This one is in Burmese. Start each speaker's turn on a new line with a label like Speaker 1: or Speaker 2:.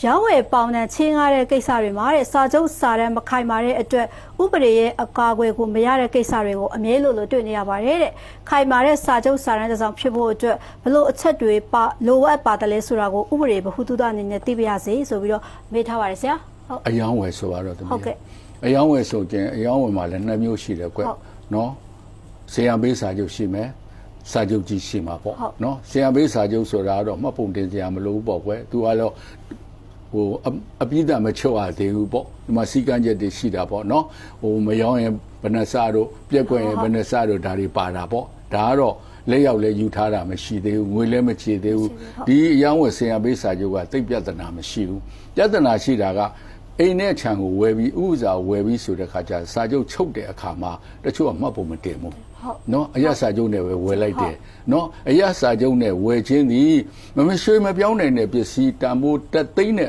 Speaker 1: ရောင်းဝယ်ပေါင်နဲ့ချင်းကားတဲ့ကိစ္စတွေမှာတဲ့စာချုပ်စာတမ်းမခိုင်မာတဲ့အတွက်ဥပဒေရဲ့အကာအကွယ်ကိုမရတဲ့ကိစ္စတွေကိုအမြဲလို့တွေ့နေရပါတယ်တဲ့ခိုင်မာတဲ့စာချုပ်စာတမ်းတစ်စောင်ဖြစ်ဖို့အတွက်ဘလို့အချက်တွေပါလိုအပ်ပါတယ်လဲဆိုတာကိုဥပဒေဗဟုသုတအနေနဲ့သိပြရစေဆိုပြီးတော့မေးထားပါတယ်ဆရာဟုတ်
Speaker 2: အယောင်းဝယ်ဆိုတော့တမီး
Speaker 1: ဟုတ်ကဲ့
Speaker 2: အယောင်းဝယ်ဆိုခြင်းအယောင်းဝယ်မှာလည်း2မျိုးရှိတယ်ကွနော်ဆေးရပေးစာချုပ်ရှိမယ်စာချုပ်ကြီးရှိမှာပေါ့နော်ဆေးရပေးစာချုပ်ဆိုတာတော့မှတ်ပုံတင်စရာမလိုဘူးပေါ့ကွယ်သူကတော့ဟိုအပြည့်အမချုပ်ရသေးဘူးပေါ့ဒီမှာစီကန်းချက်တွေရှိတာပေါ့နော်ဟိုမယောင်းရင်ဘယ်နှစတို့ပြက်ကွက်ရင်ဘယ်နှစတို့ဒါတွေပါတာပေါ့ဒါကတော့လက်ရောက်လဲယူထားတာမရှိသေးဘူးငွေလည်းမချေသေးဘူးဒီအယောင်းဝယ်ဆေးရပေးစာချုပ်ကသိပ်ပြဿနာမရှိဘူးပြဿနာရှိတာကအိမ်နဲ့ခြံကိုဝယ်ပြီးဥပစာဝယ်ပြီးဆိုတဲ့ခါကျစာချုပ်ချုပ်တဲ့အခါမှာတချို့ကမှတ်ဖို့မတင်ဘူးနော်အရာစာချုပ်နဲ့ပဲဝယ်လိုက်တယ်နော်အရာစာချုပ်နဲ့ဝယ်ခြင်းသည်မရွှေမပြောင်းနိုင်တဲ့ပစ္စည်းတန်ဖိုးတက်သိန်းနဲ့